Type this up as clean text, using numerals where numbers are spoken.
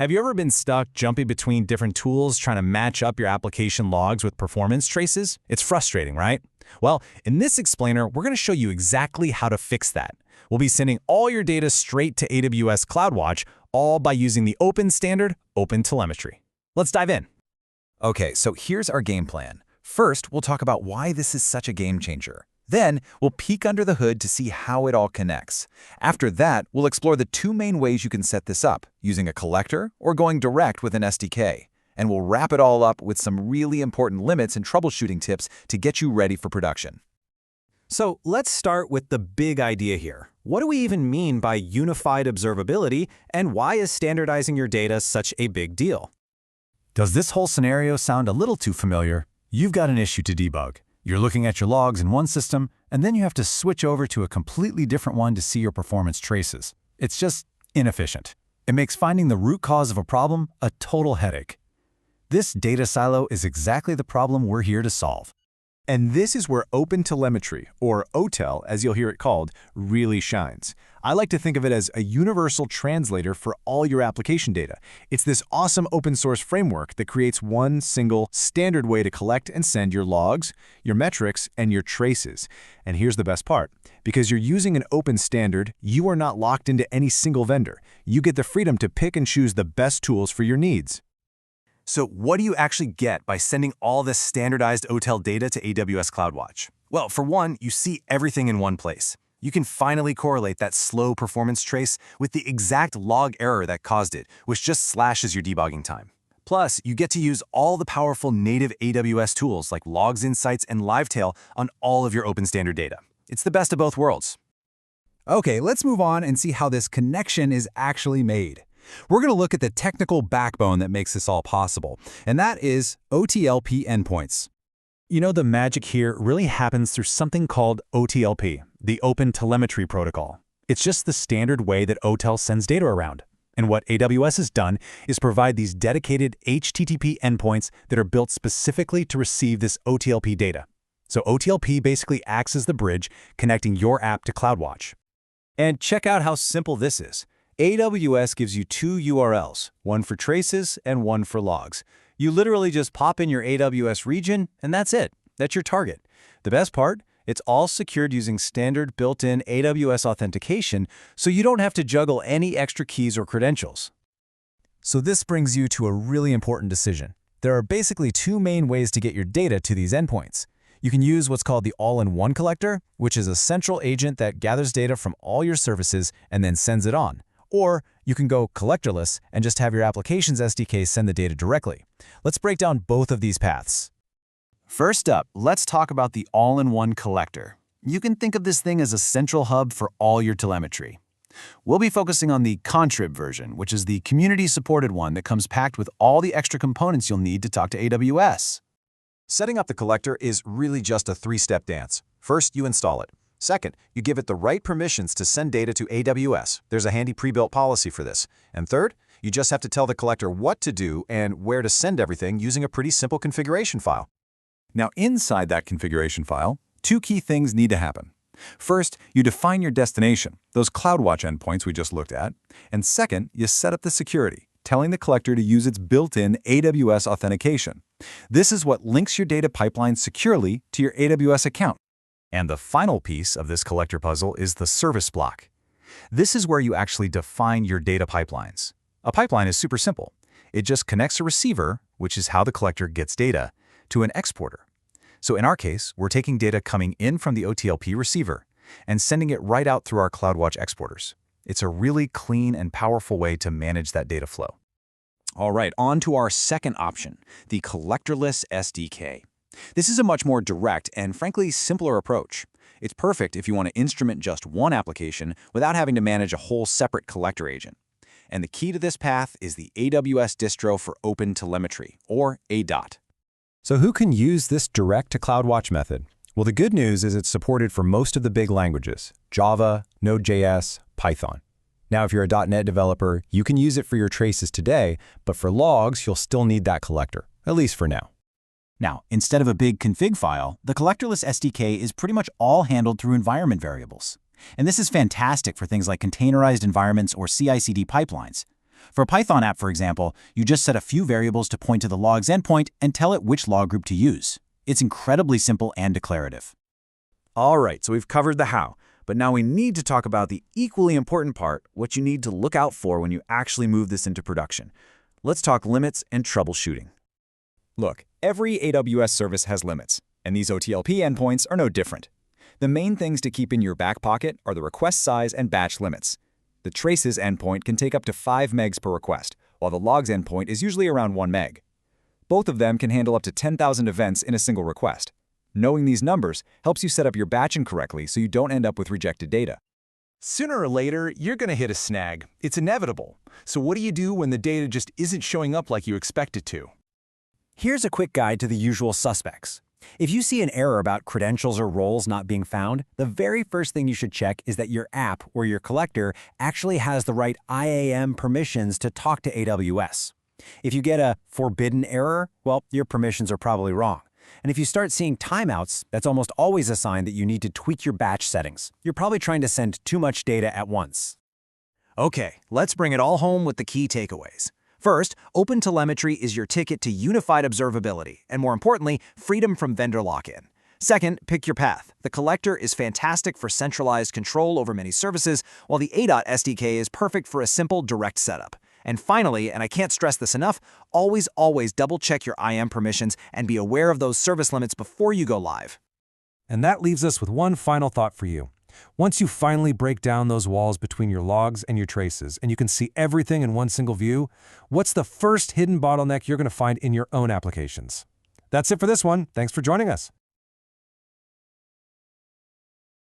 Have you ever been stuck jumping between different tools trying to match up your application logs with performance traces? It's frustrating, right? Well, in this explainer, we're going to show you exactly how to fix that. We'll be sending all your data straight to AWS CloudWatch, all by using the open standard OpenTelemetry. Let's dive in. Okay, so here's our game plan. First, we'll talk about why this is such a game changer. Then, we'll peek under the hood to see how it all connects. After that, we'll explore the two main ways you can set this up, using a collector or going direct with an SDK. And we'll wrap it all up with some really important limits and troubleshooting tips to get you ready for production. So let's start with the big idea here. What do we even mean by unified observability, and why is standardizing your data such a big deal? Does this whole scenario sound a little too familiar? You've got an issue to debug. You're looking at your logs in one system, and then you have to switch over to a completely different one to see your performance traces. It's just inefficient. It makes finding the root cause of a problem a total headache. This data silo is exactly the problem we're here to solve. And this is where OpenTelemetry, or OTel as you'll hear it called, really shines. I like to think of it as a universal translator for all your application data. It's this awesome open source framework that creates one single standard way to collect and send your logs, your metrics, and your traces. And here's the best part. Because you're using an open standard, you are not locked into any single vendor. You get the freedom to pick and choose the best tools for your needs. So what do you actually get by sending all this standardized OTel data to AWS CloudWatch? Well, for one, you see everything in one place. You can finally correlate that slow performance trace with the exact log error that caused it, which just slashes your debugging time. Plus, you get to use all the powerful native AWS tools like Logs Insights and Livetail on all of your open standard data. It's the best of both worlds. Okay, let's move on and see how this connection is actually made. We're going to look at the technical backbone that makes this all possible, and that is OTLP endpoints. You know, the magic here really happens through something called OTLP, the OpenTelemetry protocol. It's just the standard way that OTel sends data around. And what AWS has done is provide these dedicated HTTP endpoints that are built specifically to receive this OTLP data. So OTLP basically acts as the bridge connecting your app to CloudWatch. And check out how simple this is. AWS gives you two URLs, one for traces and one for logs. You literally just pop in your AWS region, and that's it. That's your target. The best part? It's all secured using standard built-in AWS authentication, so you don't have to juggle any extra keys or credentials. So this brings you to a really important decision. There are basically two main ways to get your data to these endpoints. You can use what's called the all-in-one collector, which is a central agent that gathers data from all your services and then sends it on. Or you can go collectorless and just have your application's SDK send the data directly. Let's break down both of these paths. First up, let's talk about the all-in-one collector. You can think of this thing as a central hub for all your telemetry. We'll be focusing on the contrib version, which is the community-supported one that comes packed with all the extra components you'll need to talk to AWS. Setting up the collector is really just a three-step dance. First, you install it. Second, you give it the right permissions to send data to AWS. There's a handy pre-built policy for this. And third, you just have to tell the collector what to do and where to send everything using a pretty simple configuration file. Now, inside that configuration file, two key things need to happen. First, you define your destination, those CloudWatch endpoints we just looked at. And second, you set up the security, telling the collector to use its built-in AWS authentication. This is what links your data pipeline securely to your AWS account. And the final piece of this collector puzzle is the service block. This is where you actually define your data pipelines. A pipeline is super simple. It just connects a receiver, which is how the collector gets data, to an exporter. So in our case, we're taking data coming in from the OTLP receiver and sending it right out through our CloudWatch exporters. It's a really clean and powerful way to manage that data flow. All right, on to our second option, the collectorless SDK. This is a much more direct and frankly simpler approach. It's perfect if you want to instrument just one application without having to manage a whole separate collector agent. And the key to this path is the AWS distro for OpenTelemetry, or ADOT. So who can use this direct-to-CloudWatch method? Well, the good news is it's supported for most of the big languages, Java, Node.js, Python. Now, if you're a .NET developer, you can use it for your traces today, but for logs, you'll still need that collector, at least for now. Now, instead of a big config file, the collectorless SDK is pretty much all handled through environment variables. And this is fantastic for things like containerized environments or CI/CD pipelines. For a Python app, for example, you just set a few variables to point to the logs endpoint and tell it which log group to use. It's incredibly simple and declarative. All right, so we've covered the how, but now we need to talk about the equally important part, what you need to look out for when you actually move this into production. Let's talk limits and troubleshooting. Look, every AWS service has limits, and these OTLP endpoints are no different. The main things to keep in your back pocket are the request size and batch limits. The traces endpoint can take up to 5 megs per request, while the logs endpoint is usually around 1 meg. Both of them can handle up to 10,000 events in a single request. Knowing these numbers helps you set up your batching correctly so you don't end up with rejected data. Sooner or later, you're going to hit a snag. It's inevitable. So what do you do when the data just isn't showing up like you expect it to? Here's a quick guide to the usual suspects. If you see an error about credentials or roles not being found, the very first thing you should check is that your app or your collector actually has the right IAM permissions to talk to AWS. If you get a forbidden error, well, your permissions are probably wrong. And if you start seeing timeouts, that's almost always a sign that you need to tweak your batch settings. You're probably trying to send too much data at once. Okay, let's bring it all home with the key takeaways. First, OpenTelemetry is your ticket to unified observability, and more importantly, freedom from vendor lock-in. Second, pick your path. The collector is fantastic for centralized control over many services, while the ADOT SDK is perfect for a simple, direct setup. And finally, and I can't stress this enough, always double-check your IAM permissions and be aware of those service limits before you go live. And that leaves us with one final thought for you. Once you finally break down those walls between your logs and your traces, and you can see everything in one single view, what's the first hidden bottleneck you're going to find in your own applications? That's it for this one. Thanks for joining us.